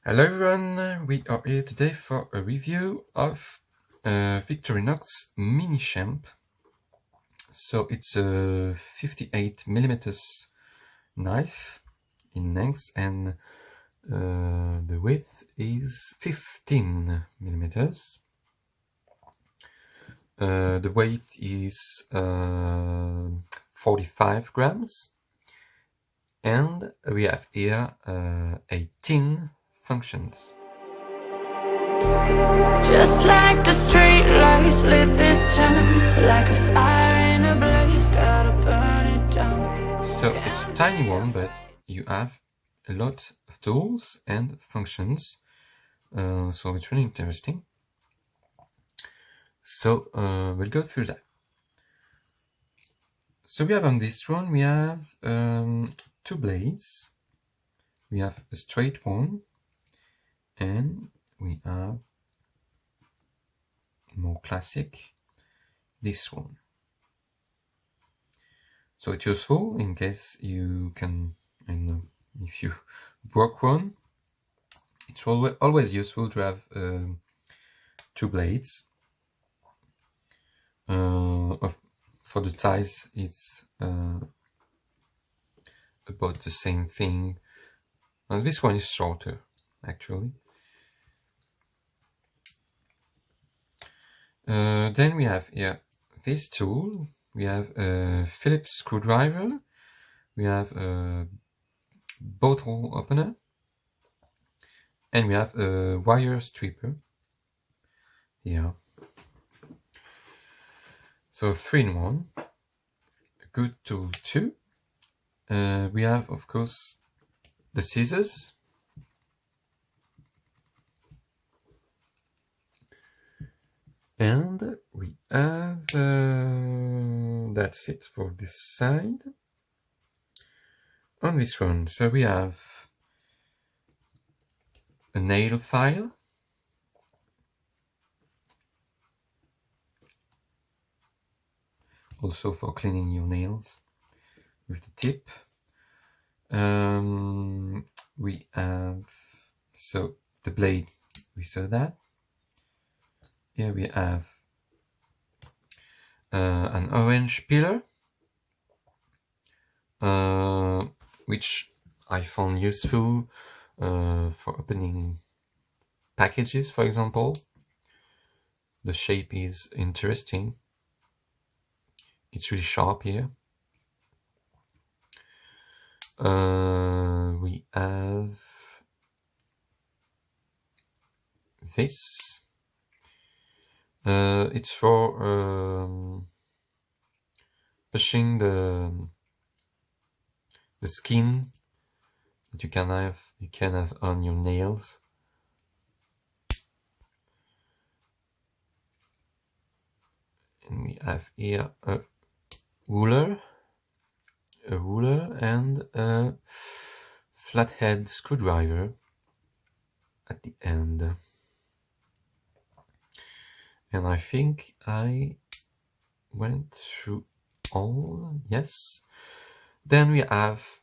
Hello everyone, we are here today for a review of Victorinox MINICHAMP. So it's a 58mm knife in length and the width is 15mm. The weight is 45 grams and we have here 18 functions. Just like the street lights lit this town, like a fire in a blaze, gotta burn it down. So it's a tiny one, but you have a lot of tools and functions, so it's really interesting. So we'll go through that. So we have on this one, we have two blades. We have a straight one, and we have more classic, this one. So it's useful in case you can, if you broke one, it's always useful to have two blades. For the size, it's about the same thing. This one is shorter, actually. Then we have here this tool. We have a Phillips screwdriver. We have a bottle opener. And we have a wire stripper here. So 3 in 1. A good tool too. We have, of course, the scissors. And we have, that's it for this side. On this one, so we have a nail file. Also for cleaning your nails with the tip. We have, so the blade, we saw that. Here we have an orange pillar, which I found useful for opening packages, for example. The shape is interesting. It's really sharp here. We have this. It's for pushing the skin that you can have on your nails. And we have here a ruler and a flathead screwdriver at the end. And I think I went through all, yes. Then we have,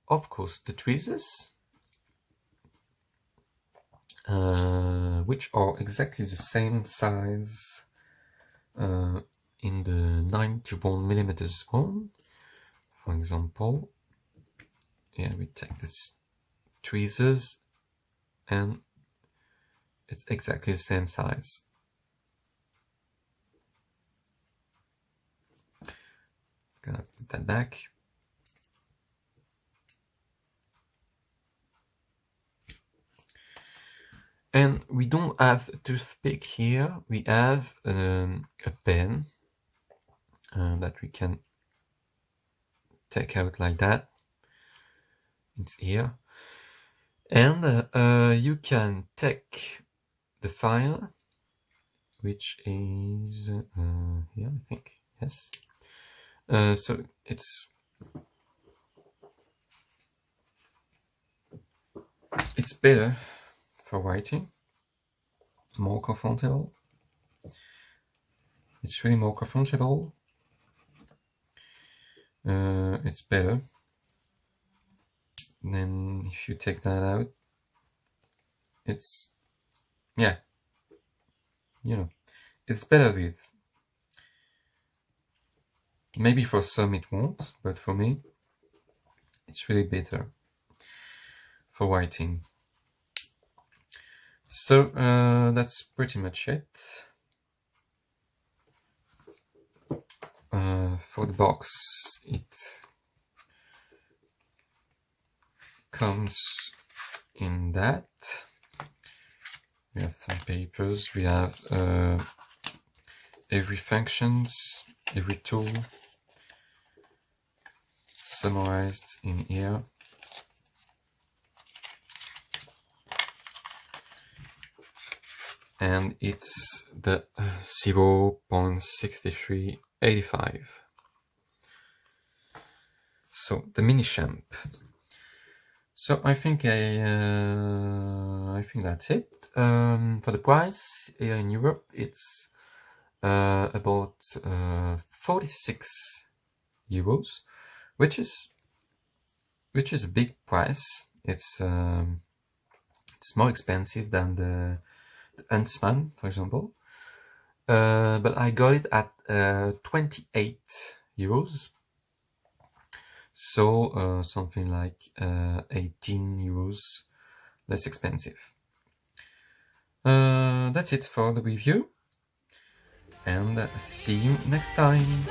of course, the tweezers, which are exactly the same size in the 91mm one. For example, yeah, we take this tweezers and it's exactly the same size. Gonna put that back. And we don't have a toothpick here. We have a pen that we can take out like that. It's here. And you can take the file, which is here, I think. Yes. So it's better for writing, more comfortable. It's really more comfortable. It's better. Then if you take that out, it's, yeah, you know, it's better with. Maybe for some it won't, but for me, it's really better for writing. So that's pretty much it. For the box, it comes in that. We have some papers, we have every functions, every tool summarized in here. And it's the 0.6385. So the MINICHAMP. So I think that's it. For the price here in Europe, it's about 46 euros, which is a big price. It's more expensive than the Huntsman, for example, but I got it at 28 euros, so something like 18 euros less expensive. That's it for the review, and see you next time.